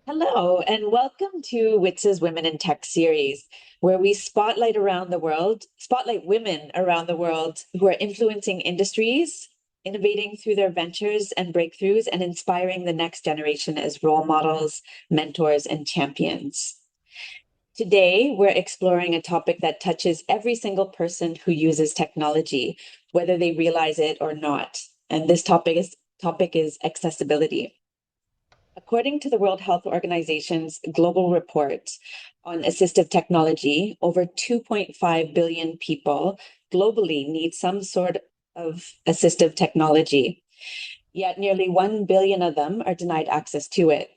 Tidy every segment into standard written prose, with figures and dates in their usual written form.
Hello, and welcome to WITSA's Women in Tech series, where we spotlight women around the world who are influencing industries, innovating through their ventures and breakthroughs, and inspiring the next generation as role models, mentors, and champions. Today, we're exploring a topic that touches every single person who uses technology, whether they realize it or not. And this topic is accessibility. According to the World Health Organization's global report on assistive technology, over 2.5 billion people globally need some sort of assistive technology, yet nearly 1 billion of them are denied access to it.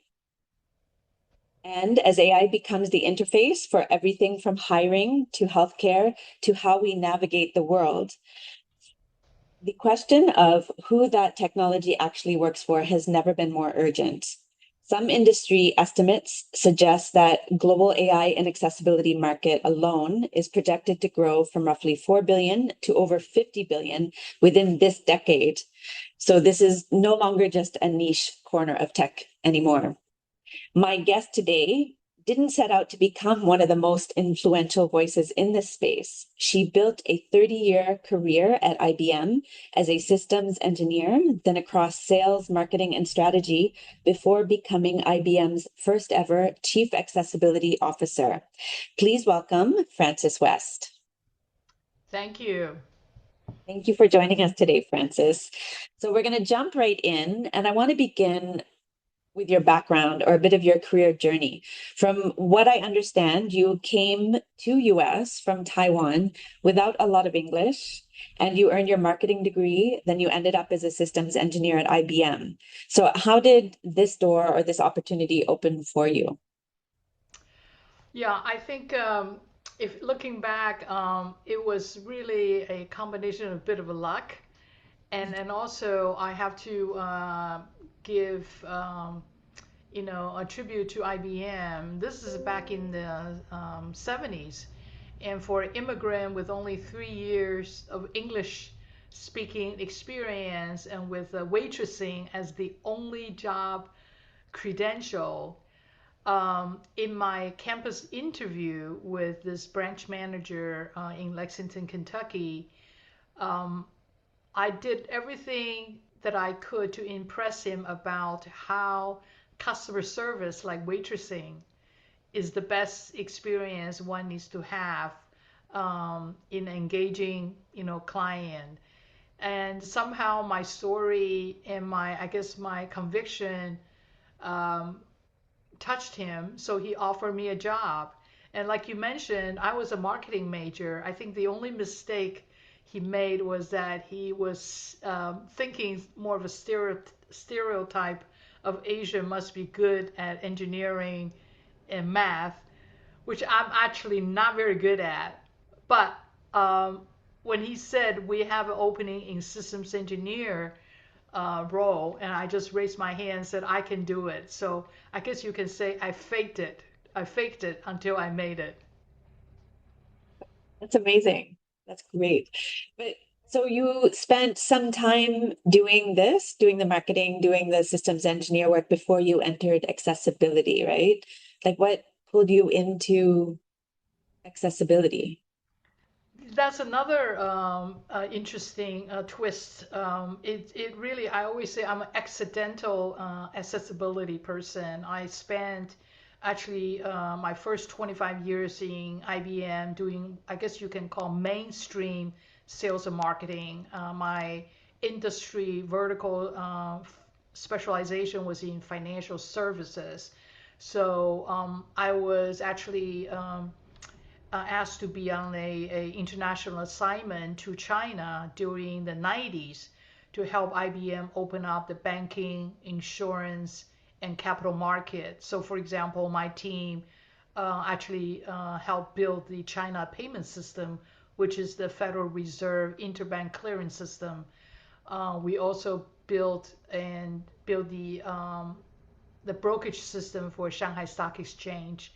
And as AI becomes the interface for everything from hiring to healthcare to how we navigate the world, the question of who that technology actually works for has never been more urgent. Some industry estimates suggest that global AI and accessibility market alone is projected to grow from roughly 4 billion to over 50 billion within this decade. So this is no longer just a niche corner of tech anymore. My guest today didn't set out to become one of the most influential voices in this space. She built a 30-year career at IBM as a systems engineer, then across sales, marketing, and strategy before becoming IBM's first ever Chief Accessibility Officer. Please welcome Frances West. Thank you. Thank you for joining us today, Frances. So we're going to jump right in, and I want to begin with your background or a bit of your career journey. From what I understand, you came to US from Taiwan without a lot of English and you earned your marketing degree, then you ended up as a systems engineer at IBM. So how did this door or this opportunity open for you? Yeah, I think if looking back, it was really a combination of a bit of a luck, and also I have to give a tribute to IBM. This is back in the 70s, and for an immigrant with only 3 years of English speaking experience and with waitressing as the only job credential. In my campus interview with this branch manager in Lexington, Kentucky, um, I did everything that I could to impress him about how customer service, like waitressing, is the best experience one needs to have in engaging, client. And somehow my story and I guess my conviction um, touched him, so he offered me a job. And like you mentioned, I was a marketing major. I think the only mistake he made was that he was thinking more of a stereotype of Asia must be good at engineering and math, which I'm actually not very good at. But um, when he said we have an opening in systems engineer, role, and I just raised my hand and said I can do it. So I guess you can say I faked it. I faked it until I made it. That's amazing. That's great. But so you spent some time doing this, doing the marketing, doing the systems engineer work before you entered accessibility, right? Like what pulled you into accessibility? That's another interesting twist. It really, I always say I'm an accidental accessibility person. I spent actually my first 25 years in IBM doing, I guess you can call mainstream sales and marketing. My industry vertical specialization was in financial services. So I was actually asked to be on a international assignment to China during the 90s to help IBM open up the banking, insurance, and capital market. So, for example, my team actually helped build the China payment system, which is the Federal Reserve interbank clearing system. We also built the brokerage system for Shanghai Stock Exchange,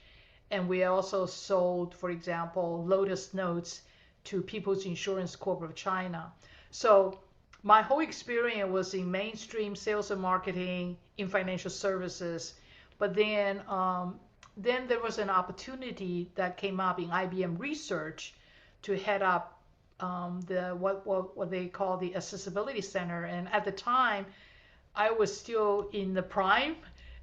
and we also sold, for example, Lotus notes to People's Insurance Corp of China. So my whole experience was in mainstream sales and marketing in financial services. But then there was an opportunity that came up in IBM research to head up the what they call the accessibility center. And at the time, I was still in the prime.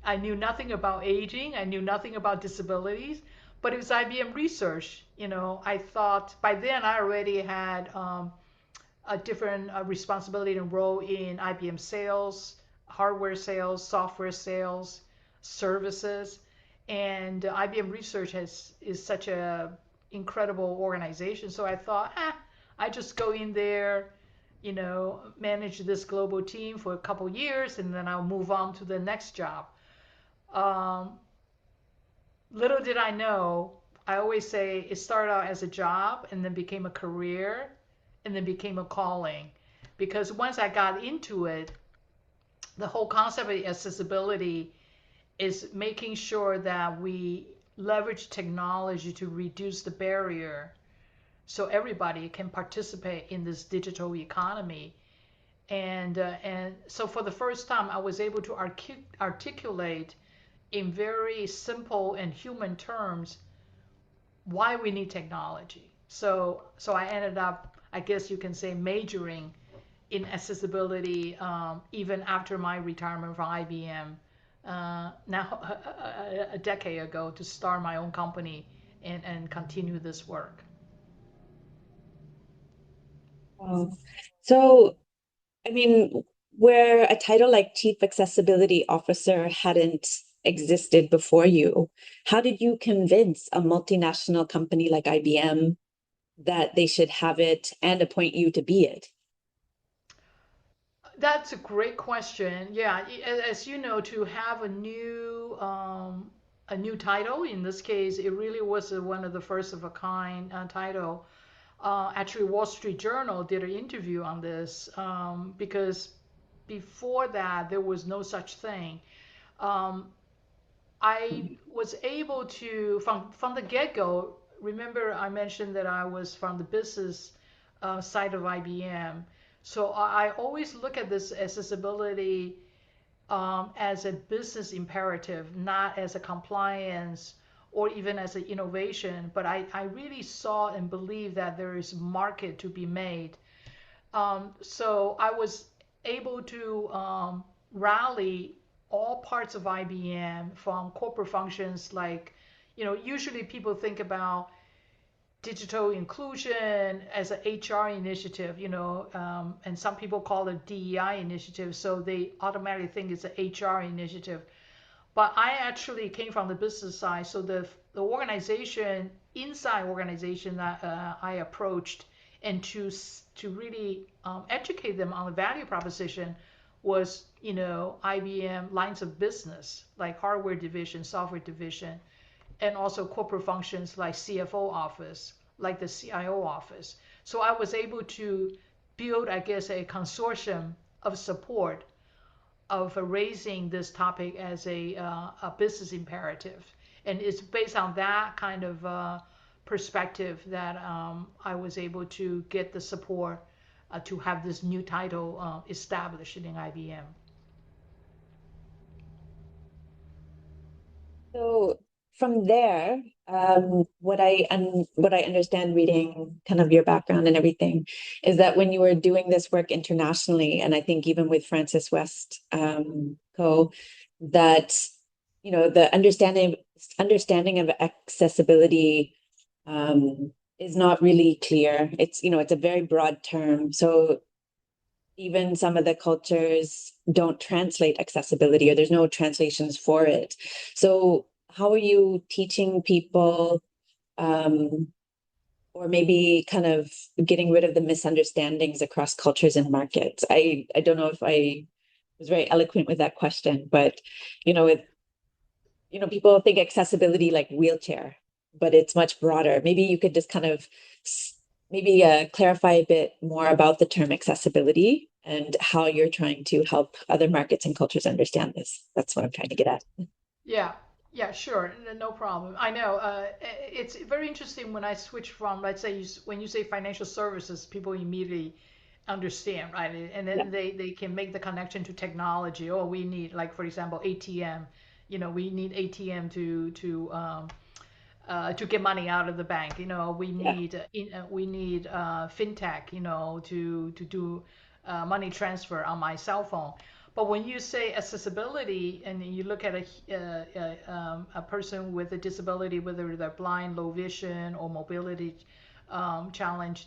I knew nothing about aging. I knew nothing about disabilities, but it was IBM research. I thought by then I already had a different responsibility and role in IBM sales, hardware sales, software sales, services, and IBM Research is such a incredible organization. So I thought, I just go in there, manage this global team for a couple years, and then I'll move on to the next job. Um, Little did I know, I always say it started out as a job and then became a career and then became a calling. Because once I got into it, the whole concept of accessibility is making sure that we leverage technology to reduce the barrier so everybody can participate in this digital economy. And so for the first time, I was able to articulate in very simple and human terms why we need technology. So I ended up, I guess you can say, majoring in accessibility even after my retirement from IBM. Now a decade ago to start my own company and continue this work. Wow. So, I mean, where a title like Chief Accessibility Officer hadn't existed before you, how did you convince a multinational company like IBM that they should have it and appoint you to be it? That's a great question. Yeah, as you know, to have a new title in this case, it really was one of the first of a kind title. Actually, Wall Street Journal did an interview on this because before that there was no such thing. Um, I was able to from the get go. Remember, I mentioned that I was from the business side of IBM. So I always look at this accessibility as a business imperative, not as a compliance or even as an innovation. But I really saw and believe that there is market to be made. So I was able to rally all parts of IBM from corporate functions like, usually people think about digital inclusion as an HR initiative, and some people call it DEI initiative, so they automatically think it's an HR initiative. But I actually came from the business side, so the organization, inside organization that I approached and to really educate them on the value proposition was, IBM lines of business like hardware division, software division, and also corporate functions like CFO office, like the CIO office. So I was able to build, I guess, a consortium of support of raising this topic as a business imperative. And it's based on that kind of perspective that I was able to get the support to have this new title established in IBM. So from there, what I understand reading kind of your background and everything is that when you were doing this work internationally, and I think even with Francis West Co, that the understanding of accessibility is not really clear. It's a very broad term. So even some of the cultures don't translate accessibility or there's no translations for it. So how are you teaching people um, or maybe kind of getting rid of the misunderstandings across cultures and markets? I don't know if I was very eloquent with that question, but it people think accessibility like wheelchair, but it's much broader. Maybe you could just kind of maybe clarify a bit more about the term accessibility and how you're trying to help other markets and cultures understand this. That's what I'm trying to get at. Yeah, yeah, sure, no problem. I know it's very interesting when I switch from, let's say, when you say financial services, people immediately understand, right? And Yeah. then they can make the connection to technology. Oh, we need, like, for example, ATM. we need ATM to get money out of the bank. We Yeah. need fintech, to do money transfer on my cell phone. But when you say accessibility and you look at a person with a disability, whether they're blind, low vision, or mobility challenged,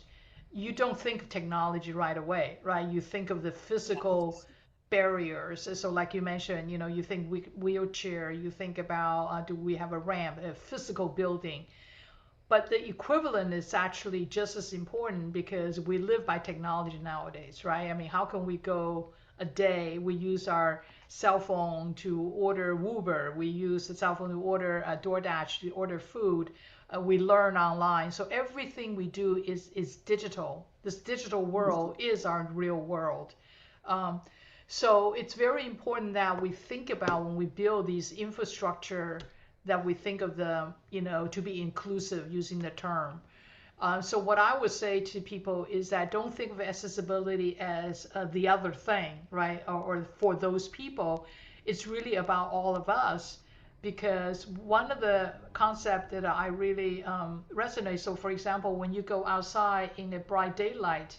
you don't think of technology right away, right? You think of the physical barriers. So like you mentioned, you think wheelchair, you think about do we have a ramp, a physical building. But the equivalent is actually just as important because we live by technology nowadays, right? I mean, how can we go a day? We use our cell phone to order Uber. We use the cell phone to order DoorDash to order food. We learn online. So everything we do is digital. This digital world is our real world. Um, so it's very important that we think about when we build these infrastructure that we think of them, to be inclusive using the term. So what I would say to people is that don't think of accessibility as the other thing, right? Or for those people. It's really about all of us because one of the concepts that I really resonate. So for example, when you go outside in a bright daylight,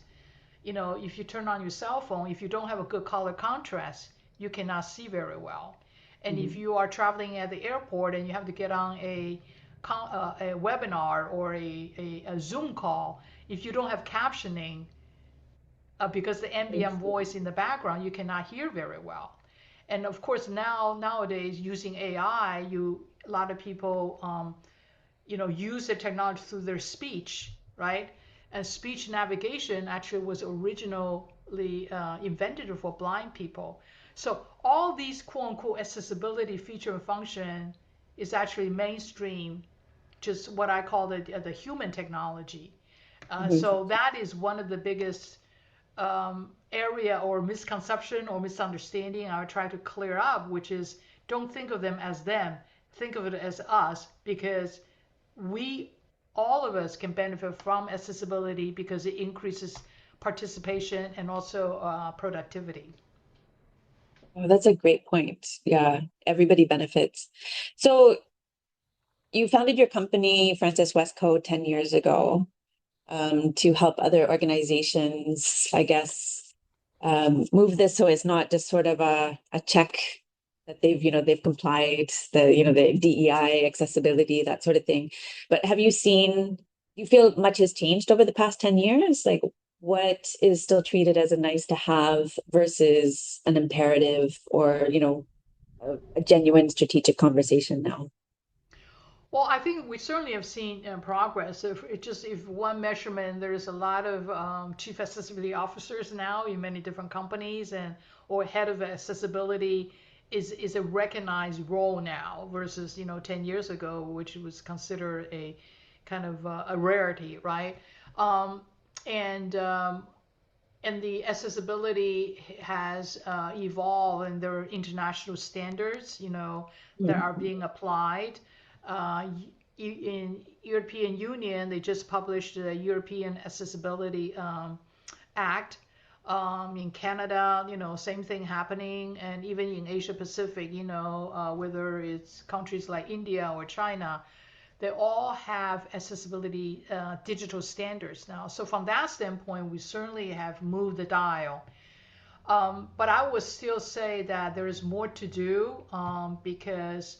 if you turn on your cell phone, if you don't have a good color contrast, you cannot see very well. And if Mhm. you are traveling at the airport and you have to get on a webinar or a Zoom call, if you don't have captioning, because the ambient voice in the background, you cannot hear very well. And of course, nowadays using AI, a lot of people use the technology through their speech, right? And speech navigation actually was originally invented for blind people. So all these quote unquote accessibility feature and function is actually mainstream, just what I call the human technology. Mhm. So that is one of the biggest area or misconception or misunderstanding I would try to clear up, which is don't think of them as them, think of it as us, because we all of us can benefit from accessibility because it increases participation and also productivity. Oh, that's a great point. Yeah, everybody benefits. So you founded your company, FrancesWestCo, 10 years ago, to help other organizations, I guess, move this so it's not just sort of a check that they've complied, the DEI, accessibility, that sort of thing. But you feel much has changed over the past 10 years? Like what is still treated as a nice to have versus an imperative or, a genuine strategic conversation now? Well, I think we certainly have seen progress. If one measurement, there's a lot of chief accessibility officers now in many different companies, and or head of accessibility is a recognized role now versus 10 years ago, which was considered a kind of a rarity, right? Um, and um, and the accessibility has evolved, and there are international standards, that are Mhm. being applied. Uh, in European Union, they just published the European Accessibility Act. In Canada, same thing happening, and even in Asia Pacific, whether it's countries like India or China, they all have accessibility digital standards now. So from that standpoint, we certainly have moved the dial. But I would still say that there is more to do because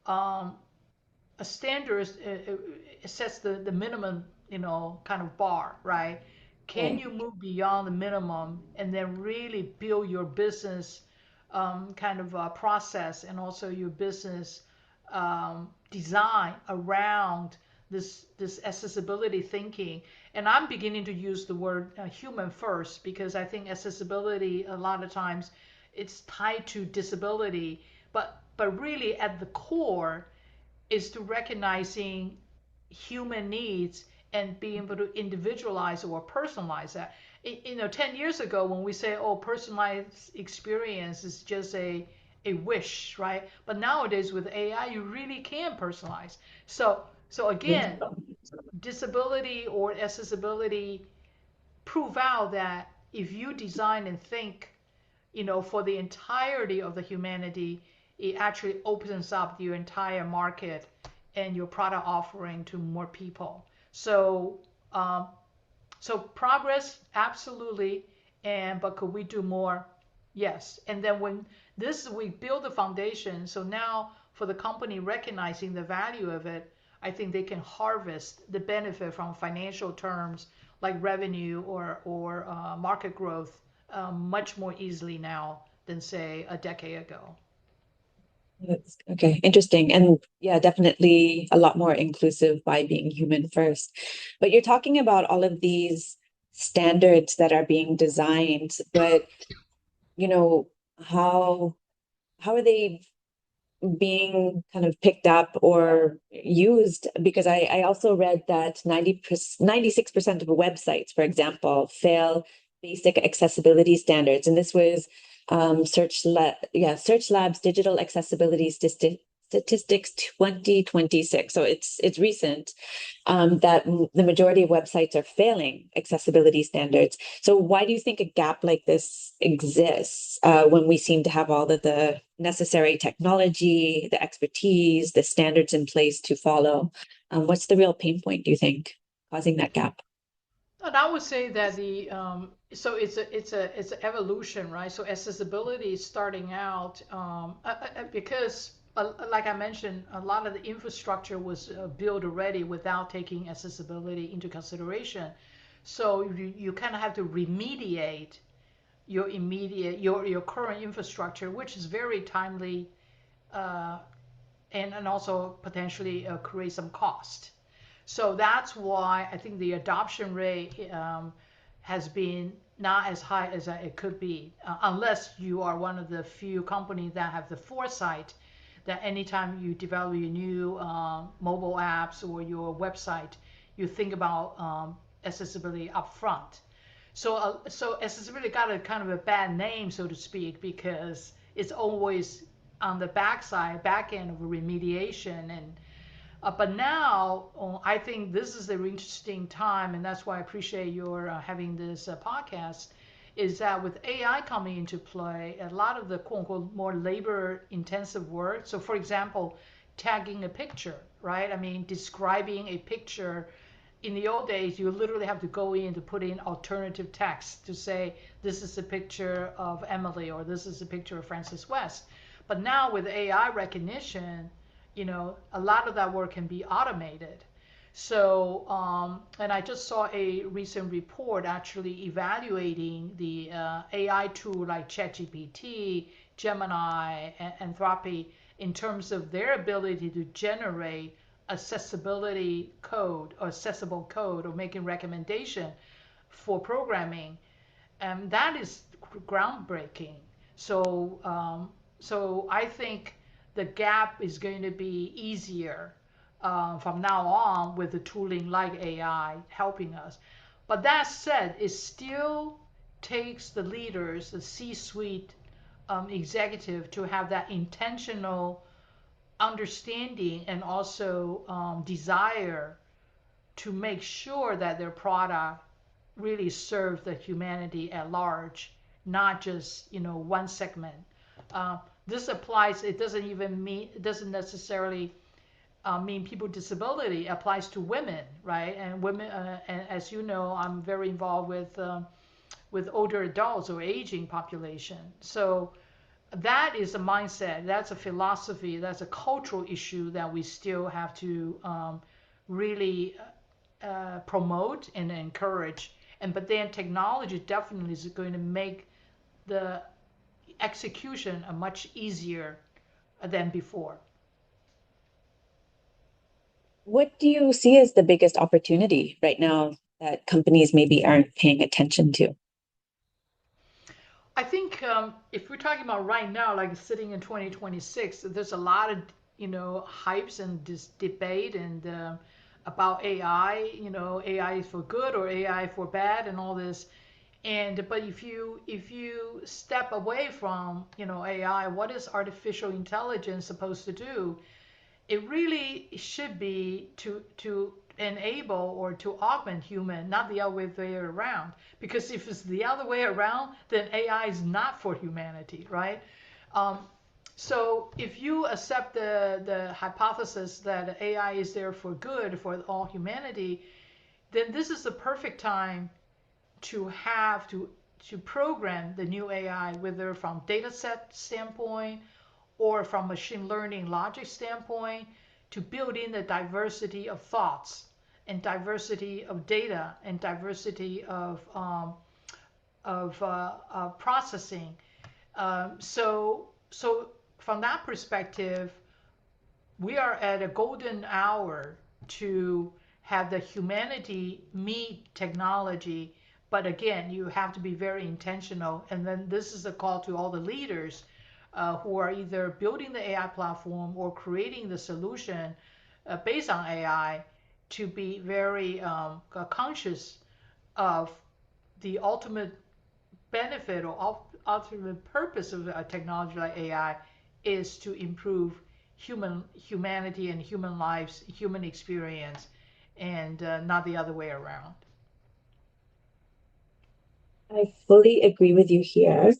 um, a standard sets the minimum, kind of bar, right? Can Right. you move beyond the minimum and then really build your business kind of process and also your business design around this accessibility thinking? And I'm beginning to use the word human first because I think accessibility a lot of times it's tied to disability, but really at the core is to recognizing human needs and being able to individualize or personalize that. 10 years ago when we say, oh, personalized experience is just a wish, right? But nowadays with AI, you really can personalize. So again, disability or accessibility prove out that if you design and think, for the entirety of the humanity, it actually opens up your entire market and your product offering to more people. So um, so progress, absolutely. And but could we do more? Yes. And then when this we build the foundation, so now for the company recognizing the value of it, I think they can harvest the benefit from financial terms like revenue or market growth much more easily now than say a decade ago. Okay, interesting. And yeah, definitely a lot more inclusive by being human first. But you're talking about all of these standards that are being designed, but you know, how how are they being kind of picked up or used? Because I also read that 96% of websites, for example, fail basic accessibility standards. And this was Search Lab's Digital Accessibility Statistics 2026. So it's recent that the majority of websites are failing accessibility standards. So why do you think a gap like this exists when we seem to have all of the necessary technology, the expertise, the standards in place to follow? What's the real pain point, do you think, causing that gap? And I would say that the so it's an evolution, right? So accessibility is starting out because like I mentioned, a lot of the infrastructure was built already without taking accessibility into consideration. So you kind of have to remediate your current infrastructure, which is very timely uh, and also potentially create some cost. So that's why I think the adoption rate has been not as high as it could be, unless you are one of the few companies that have the foresight that anytime you develop your new mobile apps or your website, you think about accessibility up front. So accessibility got a kind of a bad name, so to speak, because it's always on the back end of remediation and but now, I think this is an interesting time, and that's why I appreciate your having this podcast. Is that with AI coming into play, a lot of the quote unquote more labor intensive work. So, for example, tagging a picture, right? I mean, describing a picture. In the old days, you literally have to go in to put in alternative text to say, this is a picture of Emily or this is a picture of Francis West. But now with AI recognition, a lot of that work can be automated. So, and I just saw a recent report actually evaluating the AI tool like ChatGPT, Gemini, and Anthropic in terms of their ability to generate accessibility code or accessible code or making recommendation for programming. And that is groundbreaking. So, so I think the gap is going to be easier from now on with the tooling like AI helping us. But that said, it still takes the leaders, the C-suite executive, to have that intentional understanding and also desire to make sure that their product really serves the humanity at large, not just one segment. Uh, this applies. It doesn't even mean. It doesn't necessarily mean people with disability. It applies to women, right? And women. And as you know, I'm very involved with older adults or aging population. So that is a mindset. That's a philosophy. That's a cultural issue that we still have to really promote and encourage. And but then technology definitely is going to make the execution a much easier than before. What do you see as the biggest opportunity right now that companies maybe aren't paying attention to? I think if we're talking about right now, like sitting in 2026, there's a lot of hypes and this debate and about AI. AI for good or AI for bad and all this. And but if you step away from AI, what is artificial intelligence supposed to do? It really should be to enable or to augment human, not the other way around. Because if it's the other way around, then AI is not for humanity, right? Um, So if you accept the hypothesis that AI is there for good for all humanity, then this is the perfect time to have to program the new AI, whether from data set standpoint or from machine learning logic standpoint, to build in the diversity of thoughts and diversity of data and diversity of processing. So from that perspective, we are at a golden hour to have the humanity meet technology. But again, you have to be very intentional. And then this is a call to all the leaders who are either building the AI platform or creating the solution based on AI to be very conscious of the ultimate benefit or ultimate purpose of a technology like AI is to improve humanity and human lives, human experience, and not the other way around. I fully agree with you here,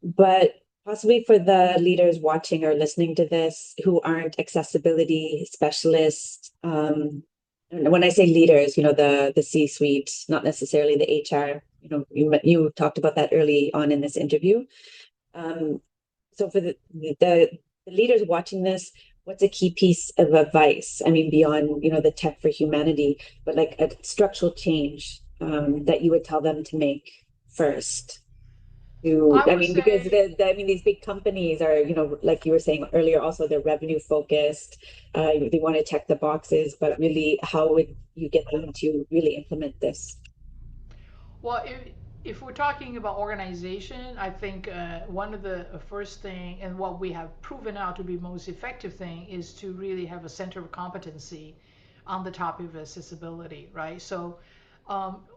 but possibly for the leaders watching or listening to this who aren't accessibility specialists, when I say leaders, the C-suite, not necessarily the HR. You talked about that early on in this interview. Um, so for the leaders watching this, what's a key piece of advice? I mean, beyond, the tech for humanity, but like a structural change that you would tell them to make first. I I would mean, because say, these big companies are, like you were saying earlier, also they're revenue focused. They want to check the boxes, but really, how would you get them to really implement this? well, if we're talking about organization, I think one of the first thing and what we have proven out to be most effective thing is to really have a center of competency on the topic of accessibility, right? So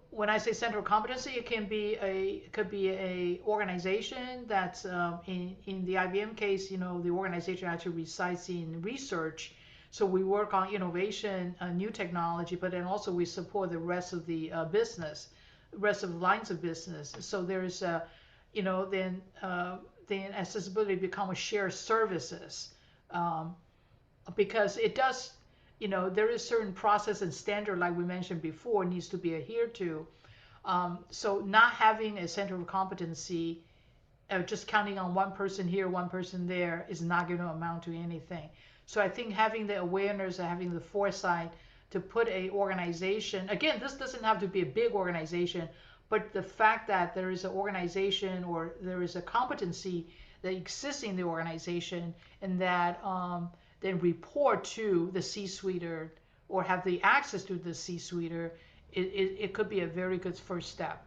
when I say center of competency, it could be a organization that's in the IBM case, the organization actually resides in research. So we work on innovation, new technology, but then also we support the rest of the business, rest of the lines of business. So there's then accessibility become a shared services, um, because it does, there is certain process and standard like we mentioned before needs to be adhered to. So not having a center of competency, just counting on one person here, one person there is not going to amount to anything. So I think having the awareness and having the foresight to put a organization, again, this doesn't have to be a big organization, but the fact that there is an organization or there is a competency that exists in the organization and that then report to the C-suite or have the access to the C-suite, it could be a very good first step.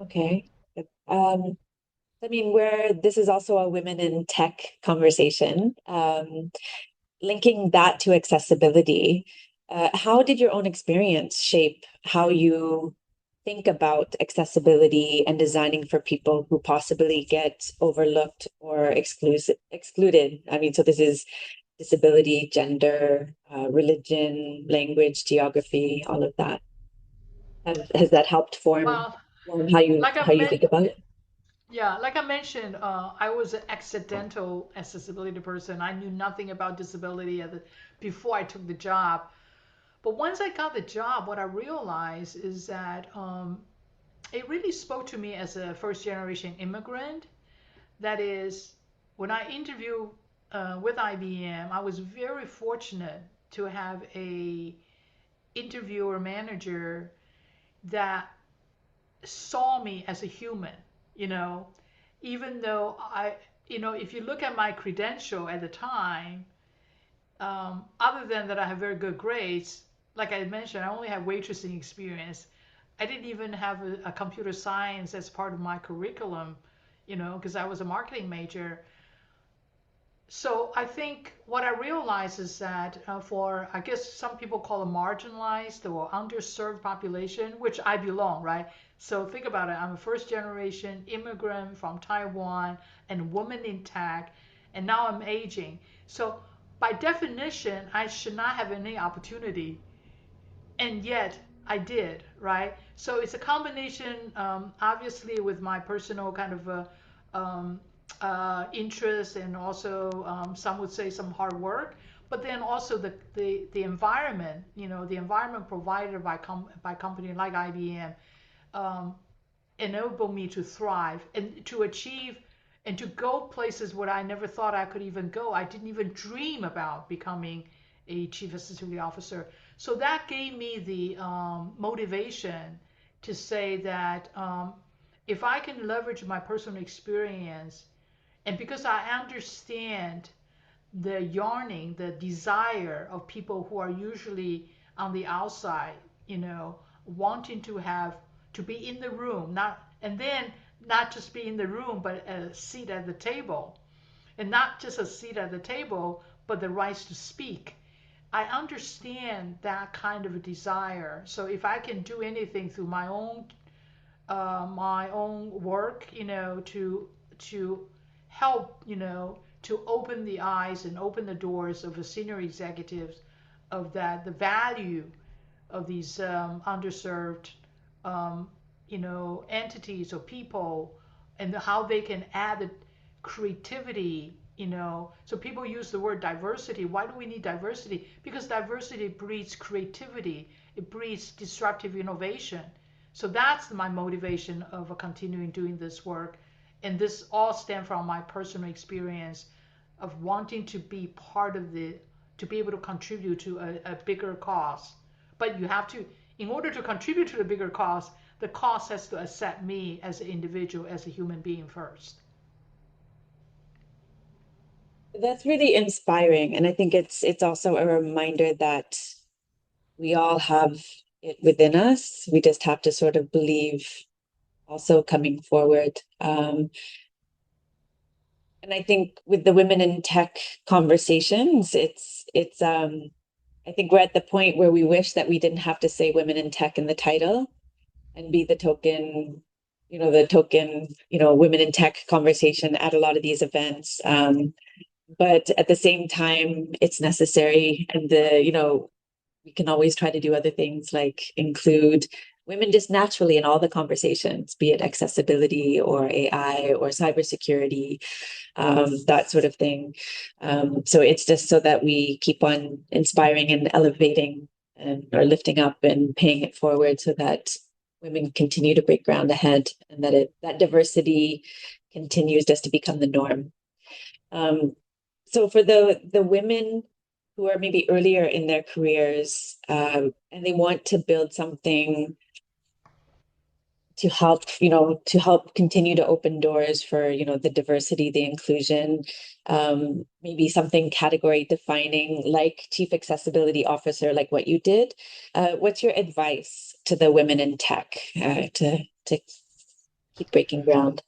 Okay. I mean, where this is also a women in tech conversation, linking that to accessibility, how did your own experience shape how you think about accessibility and designing for people who possibly get overlooked or excluded? I mean, so this is disability, gender, religion, language, geography, all of that. Has that helped form, Well, form how you like I how you meant, think about it? yeah, like I mentioned, I was an accidental accessibility person. I knew nothing about disability before I took the job. But once I got the job, what I realized is that it really spoke to me as a first generation immigrant. That is, when I interviewed with IBM, I was very fortunate to have a interviewer manager that saw me as a human, you know, even though if you look at my credential at the time, other than that I have very good grades, like I mentioned, I only have waitressing experience. I didn't even have a computer science as part of my curriculum, because I was a marketing major. So I think what I realize is that for, I guess some people call it marginalized or underserved population, which I belong, right? So think about it. I'm a first generation immigrant from Taiwan and woman in tech, and now I'm aging. So by definition, I should not have any opportunity, and yet I did, right? So it's a combination, obviously, with my personal kind of um, interest, and also some would say some hard work, but then also the environment, the environment provided by company like IBM, um, enable me to thrive and to achieve and to go places where I never thought I could even go. I didn't even dream about becoming a chief executive officer. So that gave me the motivation to say that if I can leverage my personal experience, and because I understand the yearning, the desire of people who are usually on the outside, wanting to be in the room, not just be in the room, but a seat at the table, and not just a seat at the table, but the rights to speak. I understand that kind of a desire. So if I can do anything through my own work, to help, to open the eyes and open the doors of the senior executives of that the value of these underserved, entities or people, and how they can add the creativity. So people use the word diversity. Why do we need diversity? Because diversity breeds creativity. It breeds disruptive innovation. So that's my motivation of continuing doing this work. And this all stems from my personal experience of wanting to be part of to be able to contribute to a bigger cause. But you have to, in order to contribute to the bigger cause, the cause has to accept me as an individual, as a human being first. That's really inspiring. And I think it's also a reminder that we all have it within us. We just have to sort of believe also coming forward. And I think with the women in tech conversations, it's I think we're at the point where we wish that we didn't have to say women in tech in the title and be the token, women in tech conversation at a lot of these events. But at the same time, it's necessary. And we can always try to do other things like include women just naturally in all the conversations, be it accessibility or AI or cybersecurity, that sort of thing. So it's just so that we keep on inspiring and elevating and or lifting up and paying it forward so that women continue to break ground ahead and that diversity continues just to become the norm. Um, so for the women who are maybe earlier in their careers, and they want to build something to help continue to open doors for, the diversity, the inclusion, maybe something category defining like chief accessibility officer, like what you did. What's your advice to the women in tech to keep breaking ground?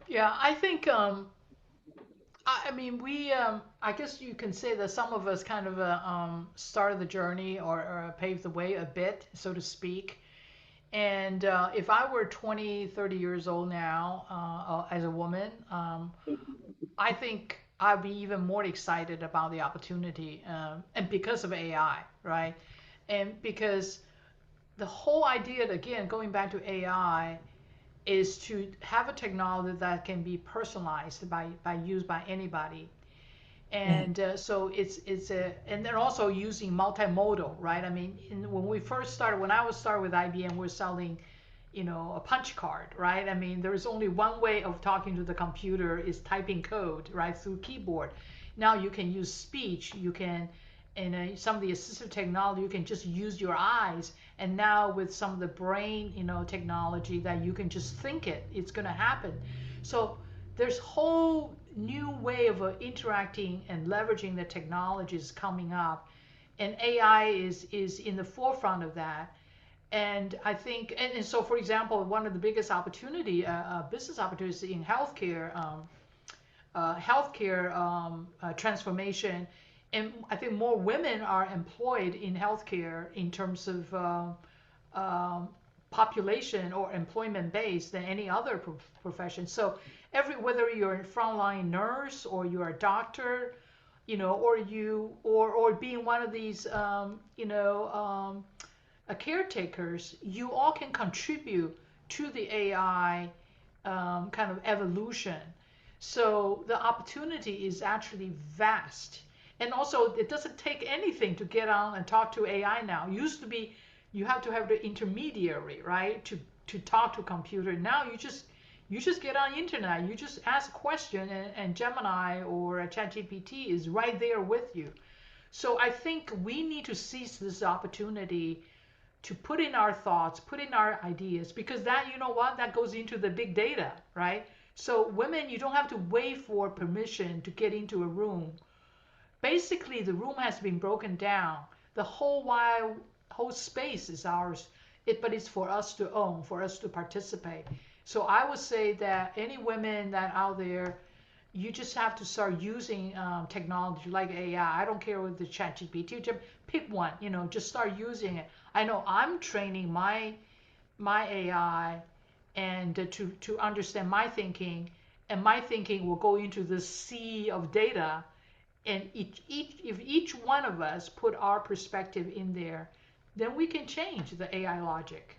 Yeah, I think I mean, I guess you can say that some of us kind of started the journey, or paved the way a bit, so to speak. And if I were 20, 30 years old now, as a woman, I think I'd be even more excited about the opportunity, and because of AI, right? And because the whole idea, again, going back to AI, is to have a technology that can be personalized by used by anybody. Yeah. And so it's a, and they're also using multimodal, right? I mean, when we first started, when I was started with IBM, we're selling, a punch card, right? I mean, there is only one way of talking to the computer, is typing code, right, through keyboard. Now you can use speech, you can, and some of the assistive technology, you can just use your eyes. And now with some of the brain, technology, that you can just think it, it's going to happen. So there's whole new way of interacting and leveraging the technologies coming up, and AI is in the forefront of that. And I think, and so for example, one of the biggest business opportunities in healthcare transformation, and I think more women are employed in healthcare in terms of population or employment base than any other profession. So whether you're a frontline nurse, or you're a doctor, or being one of these caretakers, you all can contribute to the AI kind of evolution. So the opportunity is actually vast. And also, it doesn't take anything to get on and talk to AI now. It used to be you have to have the intermediary, right, to talk to a computer. Now you just get on the internet. You just ask a question, and Gemini or ChatGPT is right there with you. So I think we need to seize this opportunity to put in our thoughts, put in our ideas, because that, you know what, that goes into the big data, right? So women, you don't have to wait for permission to get into a room. Basically, the room has been broken down. The whole space is ours. But it's for us to own, for us to participate. So I would say that any women that out there, you just have to start using technology like AI. I don't care with the chat GPT, just pick one, just start using it. I know I'm training my AI and to understand my thinking, and my thinking will go into the sea of data, and if each one of us put our perspective in there, then we can change the AI logic.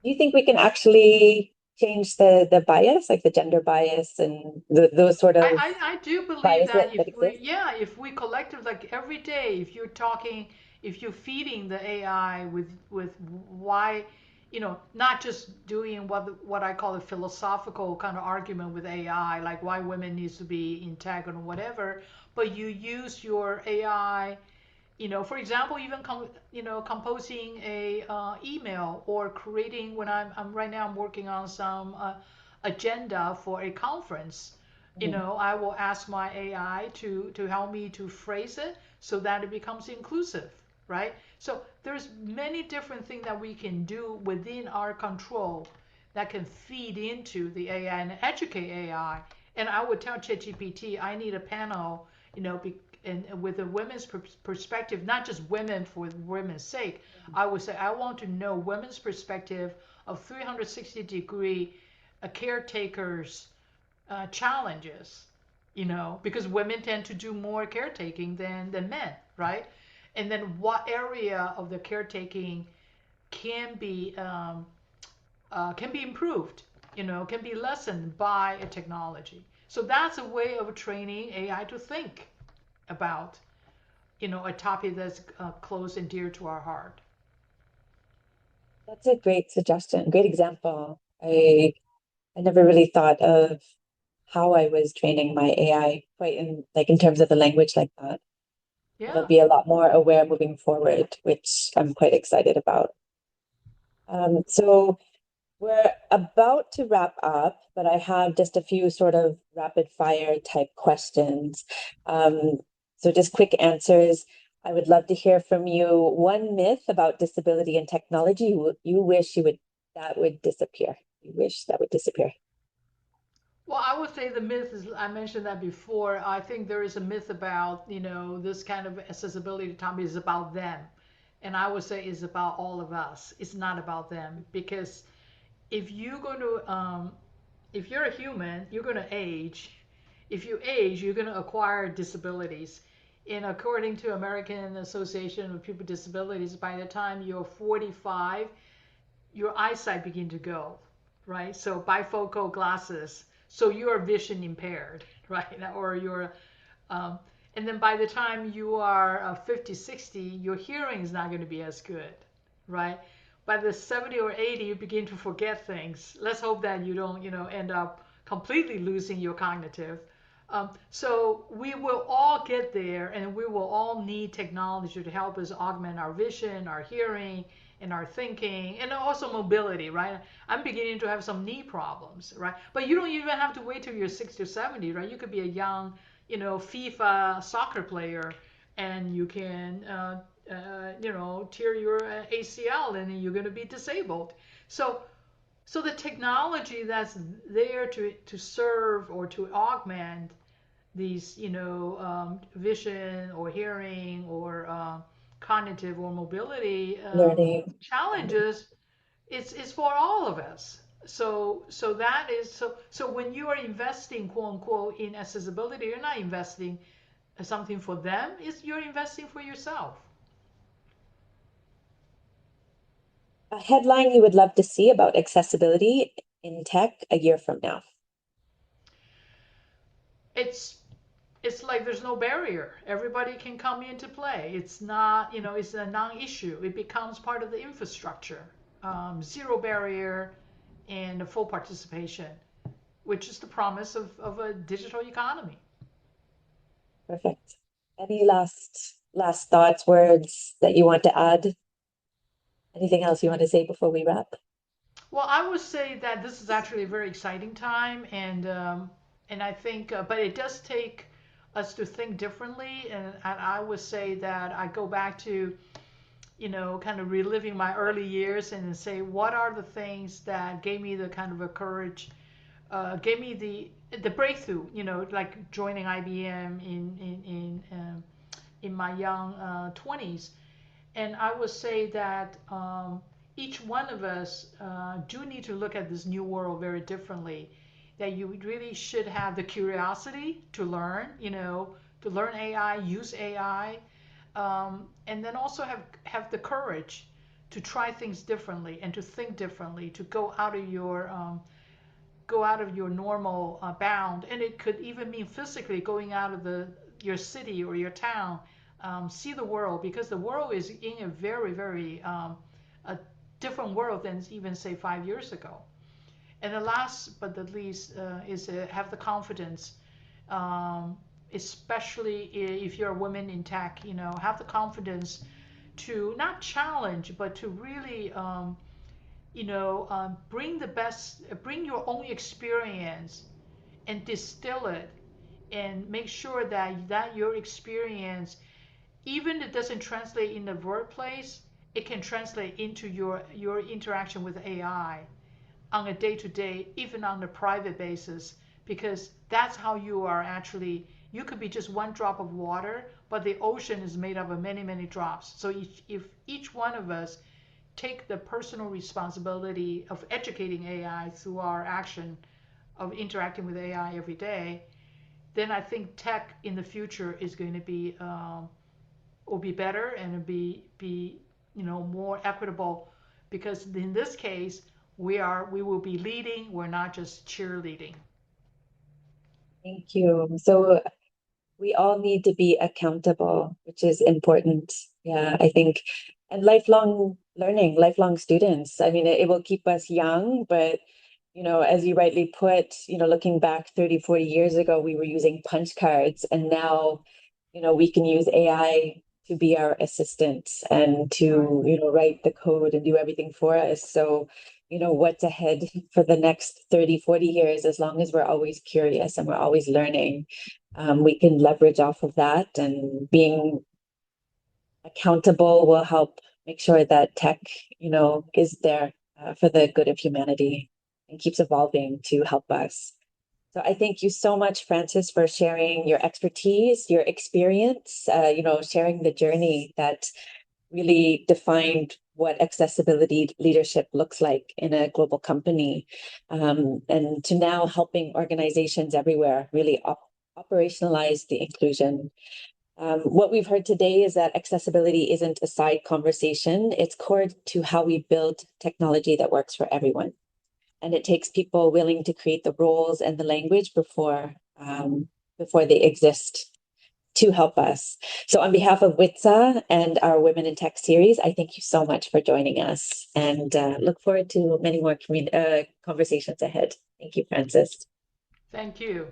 Do you think we can actually change the bias, like the gender bias and those sort of I do believe bias that that if we, exist? yeah, if we collective, like every day, if you're talking, if you're feeding the AI with why, not just doing what I call a philosophical kind of argument with AI, like why women needs to be intact or whatever, but you use your AI, for example, even composing a email, or creating, when I'm right now I'm working on some agenda for a conference. Mhm. I will ask my AI to help me to phrase it so that it becomes inclusive, right? So there's many different things that we can do within our control that can feed into the AI and educate AI. And I would tell ChatGPT I need a panel, and with a women's perspective, not just women for women's sake. I would say I want to know women's perspective of 360-degree caretakers challenges, because women tend to do more caretaking than men, right? And then what area of the caretaking can be improved, can be lessened by a technology. So that's a way of training AI to think about, a topic that's close and dear to our heart. That's a great suggestion, great example. I never really thought of how I was training my AI quite in terms of the language like that. But I'll Yeah. be a lot more aware moving forward, which I'm quite excited about. So we're about to wrap up, but I have just a few sort of rapid fire type questions. Um, so just quick answers. I would love to hear from you. One myth about disability and technology you wish that would disappear. You wish that would disappear. Well, I would say the myth is, I mentioned that before. I think there is a myth about, this kind of accessibility topic is about them. And I would say it's about all of us. It's not about them. Because if you're going to, if you're a human, you're going to age. If you age, you're going to acquire disabilities. And according to American Association of People with Disabilities, by the time you're 45, your eyesight begin to go, right? So bifocal glasses, so you are vision impaired, right? Or you're, um, and then by the time you are 50, 60, your hearing is not going to be as good, right? By the 70 or 80, you begin to forget things. Let's hope that you don't, end up completely losing your cognitive. So we will all get there, and we will all need technology to help us augment our vision, our hearing, and our thinking, and also mobility, right? I'm beginning to have some knee problems, right? But you don't even have to wait till you're 60 or 70, right? You could be a young, FIFA soccer player, and you can, tear your ACL, and then you're going to be disabled. So the technology that's there to serve or to augment these, vision or hearing or cognitive or mobility Learning. challenges, it's for all of us. So that is so when you are investing, quote unquote, in accessibility, you're not investing something for them. It's you're investing for yourself. A headline you would love to see about accessibility in tech a year from now? It's it's like there's no barrier. Everybody can come into play. It's not, it's a non-issue. It becomes part of the infrastructure. Zero barrier and full participation, which is the promise of a digital economy. Perfect. Any last thoughts, words that you want to add? Anything else you want to say before we wrap? Well, I would say that this is actually a very exciting time, and I think, but it does take us to think differently. And I would say that I go back to, kind of reliving my early years and say, what are the things that gave me the kind of a courage, gave me the breakthrough, like joining IBM in my young 20s. And I would say that each one of us do need to look at this new world very differently. That you really should have the curiosity to learn, to learn AI, use AI, and then also have the courage to try things differently and to think differently, to go out of your normal bound. And it could even mean physically going out of your city or your town, see the world, because the world is in a very, very a different world than even say 5 years ago. And the last but the least is have the confidence, especially if you're a woman in tech, have the confidence to not challenge, but to really bring your own experience and distill it and make sure that your experience, even if it doesn't translate in the workplace, it can translate into your interaction with AI on a day-to-day, even on a private basis, because that's how you are actually, you could be just one drop of water, but the ocean is made up of many, many drops. So if each one of us take the personal responsibility of educating AI through our action of interacting with AI every day, then I think tech in the future is going to be will be better and be more equitable, because in this case we will be leading. We're not just cheerleading. Thank you. So we all need to be accountable, which is important. Yeah, I think, and lifelong learning, lifelong students. I mean, it will keep us young, but as you rightly put, looking back 30, 40 years ago, we were using punch cards, and now, we can use AI to be our assistant and Right. to, write the code and do everything for us. So, what's ahead for the next 30, 40 years, as long as we're always curious and we're always learning, we can leverage off of that, and being accountable will help make sure that tech, is there for the good of humanity and keeps evolving to help us. So I thank you so much, Frances, for sharing your expertise, your experience, sharing the journey that really defined what accessibility leadership looks like in a global company, and to now helping organizations everywhere really operationalize the inclusion. What we've heard today is that accessibility isn't a side conversation. It's core to how we build technology that works for everyone. And it takes people willing to create the roles and the language before they exist to help us. So on behalf of WITSA and our Women in Tech series, I thank you so much for joining us, and look forward to many more conversations ahead. Thank you, Frances. Thank you.